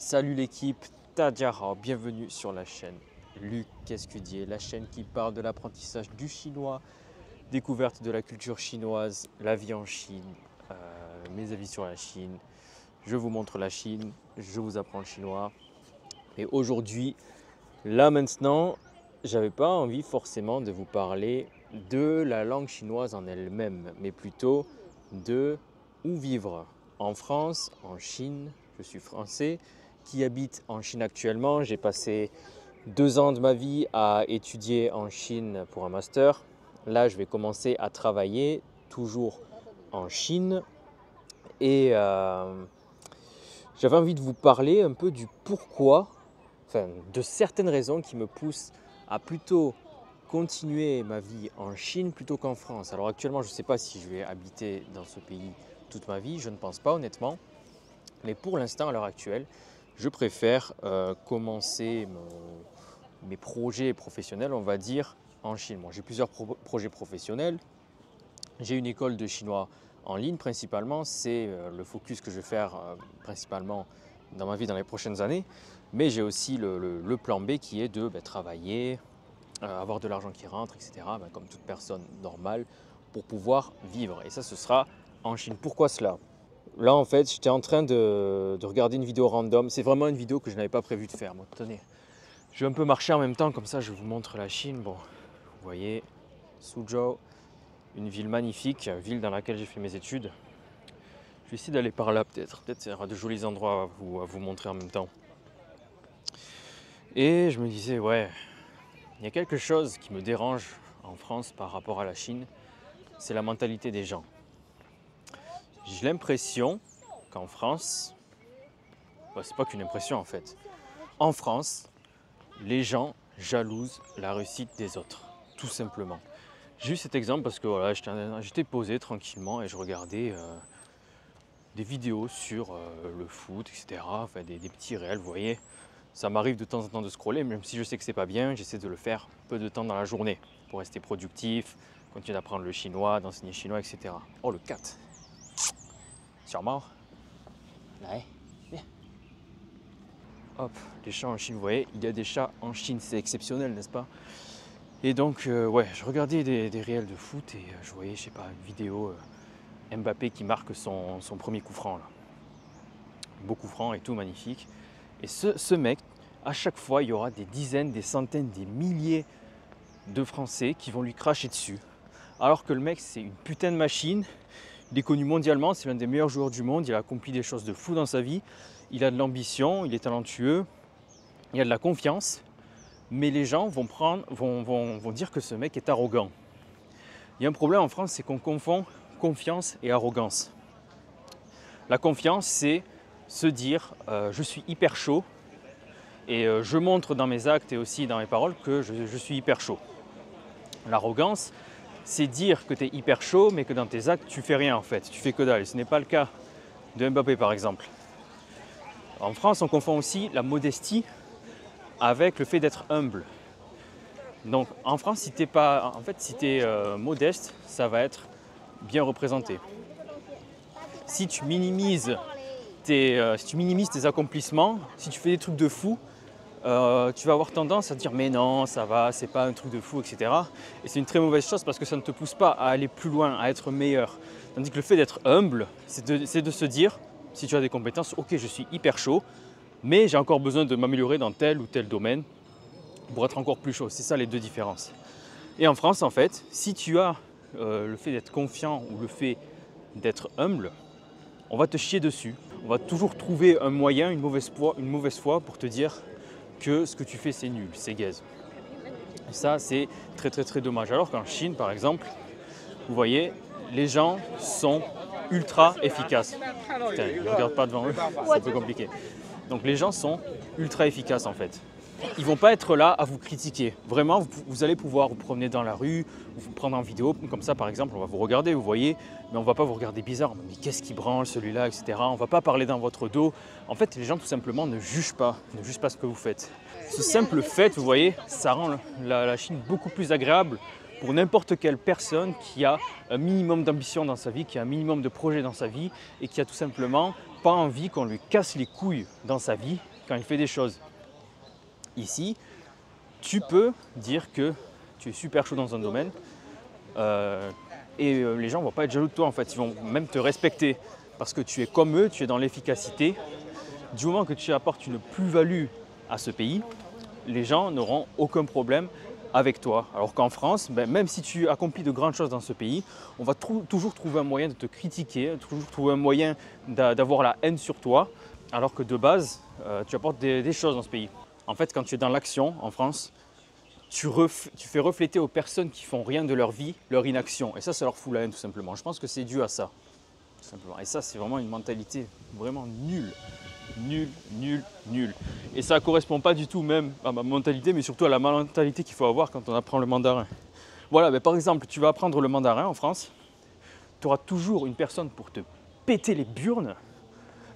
Salut l'équipe, Tadjara, bienvenue sur la chaîne Luc Escudier, la chaîne qui parle de l'apprentissage du chinois, découverte de la culture chinoise, la vie en Chine, mes avis sur la Chine. Je vous montre la Chine, je vous apprends le chinois. Et aujourd'hui, là maintenant, j'avais pas envie forcément de vous parler de la langue chinoise en elle-même, mais plutôt de où vivre. En France, en Chine, je suis français qui habite en Chine actuellement. J'ai passé 2 ans de ma vie à étudier en Chine pour un master. Là, je vais commencer à travailler toujours en Chine. Et j'avais envie de vous parler un peu du pourquoi, enfin de certaines raisons qui me poussent à plutôt continuer ma vie en Chine plutôt qu'en France. Alors actuellement, je ne sais pas si je vais habiter dans ce pays toute ma vie, je ne pense pas honnêtement. Mais pour l'instant, à l'heure actuelle, je préfère commencer mes projets professionnels, on va dire, en Chine. Bon, j'ai plusieurs projets professionnels. J'ai une école de chinois en ligne principalement. C'est le focus que je vais faire principalement dans ma vie dans les prochaines années. Mais j'ai aussi le plan B qui est de travailler, avoir de l'argent qui rentre, etc. Comme toute personne normale pour pouvoir vivre. Et ça, ce sera en Chine. Pourquoi cela ? Là, en fait, j'étais en train de regarder une vidéo random. C'est vraiment une vidéo que je n'avais pas prévu de faire. Bon, tenez, je vais un peu marcher en même temps, comme ça je vous montre la Chine. Bon, vous voyez, Suzhou, une ville magnifique, ville dans laquelle j'ai fait mes études. Je vais essayer d'aller par là peut-être. Peut-être qu'il y aura de jolis endroits à vous montrer en même temps. Et je me disais, ouais, il y a quelque chose qui me dérange en France par rapport à la Chine, c'est la mentalité des gens. J'ai l'impression qu'en France, c'est pas qu'une impression en fait, en France, les gens jalousent la réussite des autres, tout simplement. J'ai eu cet exemple parce que voilà, j'étais posé tranquillement et je regardais des vidéos sur le foot, etc. Enfin, des petits réels, vous voyez. Ça m'arrive de temps en temps de scroller, même si je sais que c'est pas bien, j'essaie de le faire peu de temps dans la journée pour rester productif, continuer d'apprendre le chinois, d'enseigner chinois, etc. Oh, le 4. Sûrement. Ouais. Bien. Hop, les chats en Chine, vous voyez, il y a des chats en Chine, c'est exceptionnel, n'est-ce pas? Et donc, ouais, je regardais des réels de foot et je voyais, je sais pas, une vidéo Mbappé qui marque son premier coup franc, là. Beau coup franc et tout, magnifique. Et ce mec, à chaque fois, il y aura des dizaines, des centaines, des milliers de Français qui vont lui cracher dessus. Alors que le mec, c'est une putain de machine. Il est connu mondialement, c'est l'un des meilleurs joueurs du monde. Il a accompli des choses de fou dans sa vie. Il a de l'ambition, il est talentueux, il a de la confiance. Mais les gens vont dire que ce mec est arrogant. Il y a un problème en France, c'est qu'on confond confiance et arrogance. La confiance, c'est se dire je suis hyper chaud et je montre dans mes actes et aussi dans mes paroles que je suis hyper chaud. L'arrogance, c'est dire que tu es hyper chaud mais que dans tes actes tu fais rien en fait, tu fais que dalle. Ce n'est pas le cas de Mbappé par exemple. En France, on confond aussi la modestie avec le fait d'être humble. Donc en France, si tu es modeste, ça va être bien représenté. Si tu minimises tes accomplissements, si tu fais des trucs de fou, tu vas avoir tendance à te dire mais non, ça va, c'est pas un truc de fou, etc. Et c'est une très mauvaise chose parce que ça ne te pousse pas à aller plus loin, à être meilleur. Tandis que le fait d'être humble, c'est de se dire, si tu as des compétences, ok, je suis hyper chaud, mais j'ai encore besoin de m'améliorer dans tel ou tel domaine pour être encore plus chaud. C'est ça les deux différences. Et en France, en fait, si tu as le fait d'être confiant ou le fait d'être humble, on va te chier dessus. On va toujours trouver un moyen, une mauvaise foi pour te dire que ce que tu fais c'est nul, c'est gaze. Et ça c'est très très très dommage. Alors qu'en Chine par exemple, vous voyez, les gens sont ultra efficaces. Putain, ils ne regardent pas devant eux, c'est un peu compliqué. Donc les gens sont ultra efficaces en fait. Ils ne vont pas être là à vous critiquer. Vraiment, vous allez pouvoir vous promener dans la rue, vous prendre en vidéo, comme ça par exemple, on va vous regarder, vous voyez, mais on ne va pas vous regarder bizarre. Mais qu'est-ce qui branle celui-là, etc. On ne va pas parler dans votre dos. En fait, les gens tout simplement ne jugent pas ce que vous faites. Ce simple fait, vous voyez, ça rend la Chine beaucoup plus agréable pour n'importe quelle personne qui a un minimum d'ambition dans sa vie, qui a un minimum de projet dans sa vie et qui a tout simplement pas envie qu'on lui casse les couilles dans sa vie quand il fait des choses. Ici, tu peux dire que tu es super chaud dans un domaine et les gens ne vont pas être jaloux de toi en fait, ils vont même te respecter parce que tu es comme eux, tu es dans l'efficacité. Du moment que tu apportes une plus-value à ce pays, les gens n'auront aucun problème avec toi. Alors qu'en France, même si tu accomplis de grandes choses dans ce pays, on va toujours trouver un moyen de te critiquer, toujours trouver un moyen d'avoir la haine sur toi, alors que de base, tu apportes des choses dans ce pays. En fait, quand tu es dans l'action en France, tu fais refléter aux personnes qui font rien de leur vie leur inaction. Et ça leur fout la haine tout simplement. Je pense que c'est dû à ça. Tout simplement. Et ça, c'est vraiment une mentalité vraiment nulle. Nul. Et ça ne correspond pas du tout même à ma mentalité, mais surtout à la mentalité qu'il faut avoir quand on apprend le mandarin. Voilà, mais par exemple, tu vas apprendre le mandarin en France, tu auras toujours une personne pour te péter les burnes,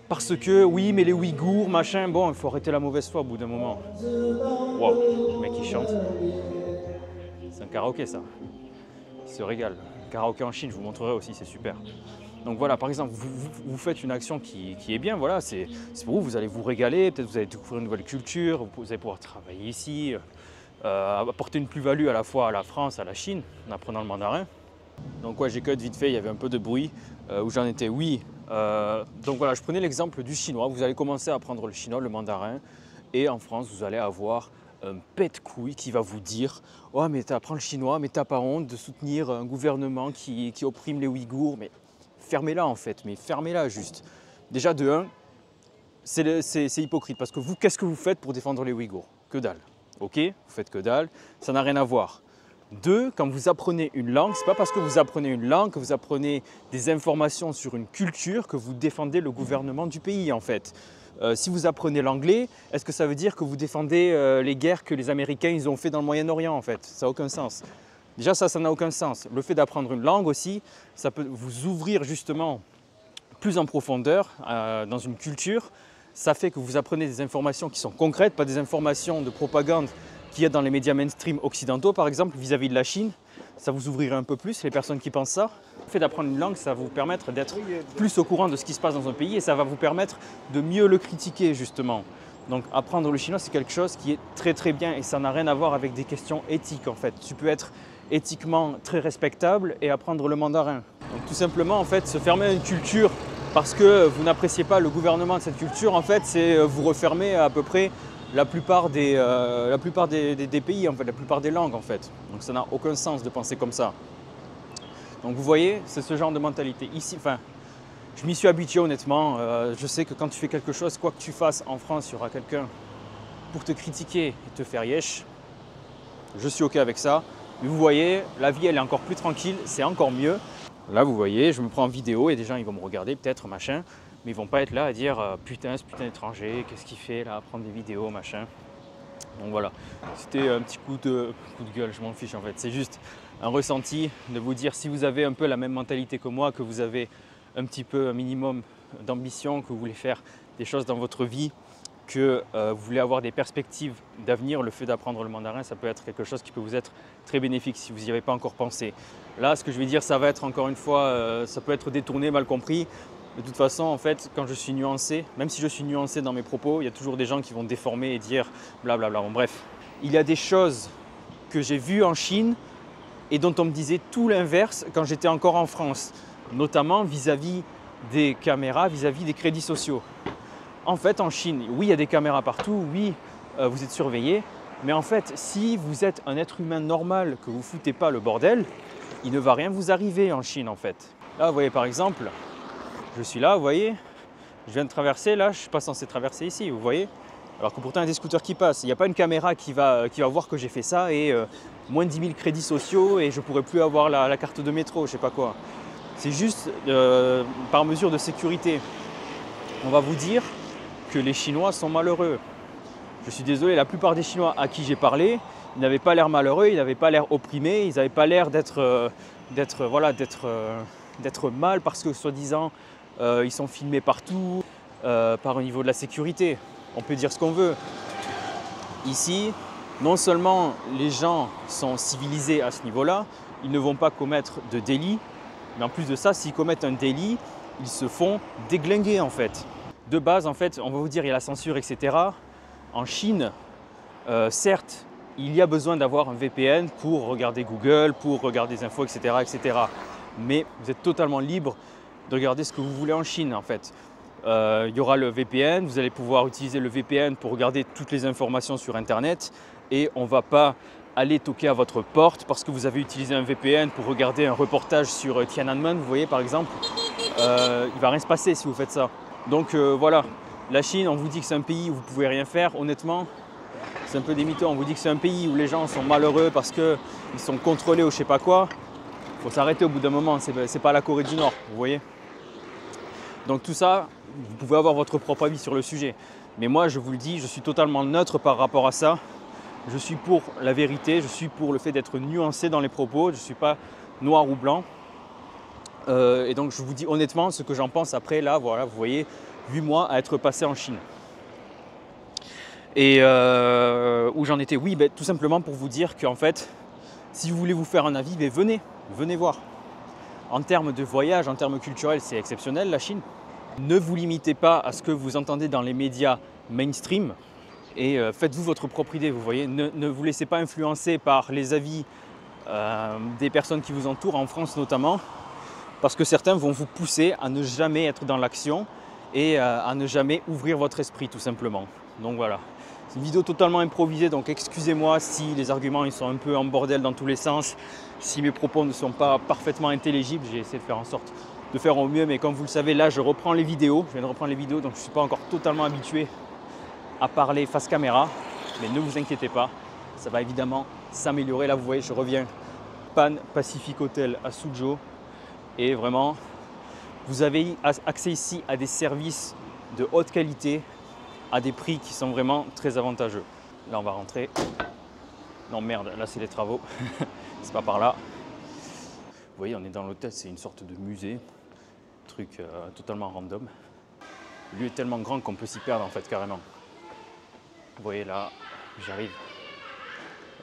parce que oui, mais les Ouïghours, machin, bon, il faut arrêter la mauvaise foi au bout d'un moment. Waouh, le mec qui chante. C'est un karaoké ça. Il se régale. Karaoké en Chine, je vous montrerai aussi, c'est super. Donc voilà, par exemple, vous faites une action qui est bien, voilà, c'est pour vous allez vous régaler, peut-être vous allez découvrir une nouvelle culture, vous allez pouvoir travailler ici, apporter une plus-value à la fois à la France, à la Chine, en apprenant le mandarin. Donc ouais, j'ai cut vite fait, il y avait un peu de bruit, où j'en étais, oui. Donc voilà, je prenais l'exemple du chinois, vous allez commencer à apprendre le chinois, le mandarin, et en France, vous allez avoir un pète-couille qui va vous dire « Oh mais tu apprends le chinois, mais t'as pas honte de soutenir un gouvernement qui opprime les Ouïghours ?» Mais fermez-la en fait, mais fermez-la juste. Déjà de 1, c'est hypocrite parce que vous, qu'est-ce que vous faites pour défendre les Ouïghours? Que dalle, ok? Vous faites que dalle, ça n'a rien à voir. 2, quand vous apprenez une langue, c'est pas parce que vous apprenez une langue, que vous apprenez des informations sur une culture que vous défendez le gouvernement du pays en fait. Si vous apprenez l'anglais, est-ce que ça veut dire que vous défendez les guerres que les Américains ils ont fait dans le Moyen-Orient en fait? Ça n'a aucun sens. Déjà ça n'a aucun sens. Le fait d'apprendre une langue aussi, ça peut vous ouvrir justement plus en profondeur dans une culture. Ça fait que vous apprenez des informations qui sont concrètes, pas des informations de propagande qu'il y a dans les médias mainstream occidentaux par exemple vis-à-vis de la Chine. Ça vous ouvrirait un peu plus les personnes qui pensent ça. Le fait d'apprendre une langue, ça va vous permettre d'être plus au courant de ce qui se passe dans un pays et ça va vous permettre de mieux le critiquer justement. Donc apprendre le chinois, c'est quelque chose qui est très bien et ça n'a rien à voir avec des questions éthiques en fait. Tu peux être éthiquement très respectable et apprendre le mandarin. Donc tout simplement en fait se fermer à une culture parce que vous n'appréciez pas le gouvernement de cette culture, en fait c'est vous refermer à peu près la plupart des pays, en fait, la plupart des langues en fait. Donc ça n'a aucun sens de penser comme ça. Donc vous voyez, c'est ce genre de mentalité. Ici, enfin, je m'y suis habitué honnêtement. Je sais que quand tu fais quelque chose, quoi que tu fasses en France, il y aura quelqu'un pour te critiquer et te faire yesh. Je suis ok avec ça. Mais vous voyez, la vie elle est encore plus tranquille, c'est encore mieux. Là vous voyez, je me prends en vidéo et des gens ils vont me regarder peut-être machin, mais ils vont pas être là à dire putain ce putain d'étranger, qu'est-ce qu'il fait là, à prendre des vidéos machin. Donc voilà, c'était un petit coup de gueule, je m'en fiche en fait. C'est juste un ressenti de vous dire si vous avez un peu la même mentalité que moi, que vous avez un petit peu un minimum d'ambition, que vous voulez faire des choses dans votre vie, que vous voulez avoir des perspectives d'avenir, le fait d'apprendre le mandarin, ça peut être quelque chose qui peut vous être très bénéfique si vous n'y avez pas encore pensé. Là, ce que je vais dire, ça va être encore une fois, ça peut être détourné, mal compris. De toute façon, en fait, quand je suis nuancé, même si je suis nuancé dans mes propos, il y a toujours des gens qui vont déformer et dire blablabla. Bon, bref, il y a des choses que j'ai vues en Chine et dont on me disait tout l'inverse quand j'étais encore en France, notamment vis-à-vis des caméras, vis-à-vis des crédits sociaux. En fait, en Chine, oui, il y a des caméras partout, oui, vous êtes surveillé, mais en fait, si vous êtes un être humain normal, que vous ne foutez pas le bordel, il ne va rien vous arriver en Chine, en fait. Là, vous voyez, par exemple, je suis là, vous voyez, je viens de traverser, là, je ne suis pas censé traverser ici, vous voyez, alors que pourtant, il y a des scooters qui passent. Il n'y a pas une caméra qui va voir que j'ai fait ça et moins de 10 000 crédits sociaux et je ne pourrai plus avoir la carte de métro, je ne sais pas quoi. C'est juste par mesure de sécurité. On va vous dire que les Chinois sont malheureux. Je suis désolé, la plupart des Chinois à qui j'ai parlé, ils n'avaient pas l'air malheureux, ils n'avaient pas l'air opprimés, ils n'avaient pas l'air d'être mal parce que soi-disant ils sont filmés partout par au niveau de la sécurité. On peut dire ce qu'on veut. Ici, non seulement les gens sont civilisés à ce niveau-là, ils ne vont pas commettre de délit, mais en plus de ça, s'ils commettent un délit, ils se font déglinguer en fait. de base, en fait, on va vous dire il y a la censure, etc. En Chine, certes, il y a besoin d'avoir un VPN pour regarder Google, pour regarder des infos, etc., etc. Mais vous êtes totalement libre de regarder ce que vous voulez en Chine, en fait. Il y aura le VPN, vous allez pouvoir utiliser le VPN pour regarder toutes les informations sur Internet et on ne va pas aller toquer à votre porte parce que vous avez utilisé un VPN pour regarder un reportage sur Tiananmen, vous voyez par exemple. Il ne va rien se passer si vous faites ça. Donc voilà, la Chine, on vous dit que c'est un pays où vous ne pouvez rien faire, honnêtement. C'est un peu des mythos, on vous dit que c'est un pays où les gens sont malheureux parce qu'ils sont contrôlés ou je sais pas quoi. Il faut s'arrêter au bout d'un moment, c'est pas la Corée du Nord, vous voyez. Donc tout ça, vous pouvez avoir votre propre avis sur le sujet. Mais moi, je vous le dis, je suis totalement neutre par rapport à ça. Je suis pour la vérité, je suis pour le fait d'être nuancé dans les propos, je ne suis pas noir ou blanc. Et donc je vous dis honnêtement ce que j'en pense après, là, voilà, vous voyez, 8 mois à être passé en Chine. Et où j'en étais, oui, tout simplement pour vous dire qu'en fait, si vous voulez vous faire un avis, venez voir. En termes de voyage, en termes culturels, c'est exceptionnel la Chine. Ne vous limitez pas à ce que vous entendez dans les médias mainstream et faites-vous votre propre idée, vous voyez. Ne vous laissez pas influencer par les avis des personnes qui vous entourent, en France notamment, parce que certains vont vous pousser à ne jamais être dans l'action et à ne jamais ouvrir votre esprit tout simplement. Donc voilà. C'est une vidéo totalement improvisée, donc excusez-moi si les arguments ils sont un peu en bordel dans tous les sens, si mes propos ne sont pas parfaitement intelligibles, j'ai essayé de faire en sorte de faire au mieux, mais comme vous le savez, là je reprends les vidéos, je viens de reprendre les vidéos, donc je ne suis pas encore totalement habitué à parler face caméra, mais ne vous inquiétez pas, ça va évidemment s'améliorer. Là vous voyez, je reviens Pan Pacific Hotel à Suzhou, et vraiment, vous avez accès ici à des services de haute qualité, à des prix qui sont vraiment très avantageux. Là, on va rentrer. Non, merde, là, c'est les travaux. C'est pas par là. Vous voyez, on est dans l'hôtel, c'est une sorte de musée. Truc totalement random. Le lieu est tellement grand qu'on peut s'y perdre, en fait, carrément. Vous voyez, là, j'arrive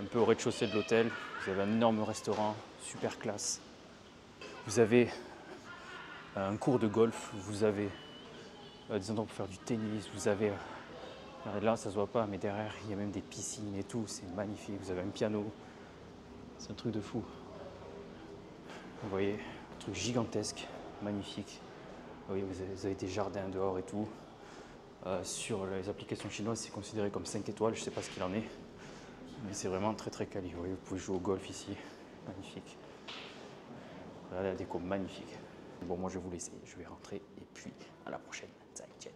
un peu au rez-de-chaussée de l'hôtel. Vous avez un énorme restaurant, super classe. Vous avez un cours de golf. Vous avez des endroits pour faire du tennis. Vous avez... Là, ça se voit pas, mais derrière, il y a même des piscines et tout. C'est magnifique. Vous avez un piano. C'est un truc de fou. Vous voyez, un truc gigantesque, magnifique. Vous voyez, vous avez des jardins dehors et tout. Sur les applications chinoises, c'est considéré comme 5 étoiles. Je ne sais pas ce qu'il en est. Mais c'est vraiment très très quali. Vous voyez, vous pouvez jouer au golf ici. Magnifique. Regardez la déco, magnifique. Bon, moi, je vais vous laisser. Je vais rentrer. Et puis, à la prochaine. Zaijian.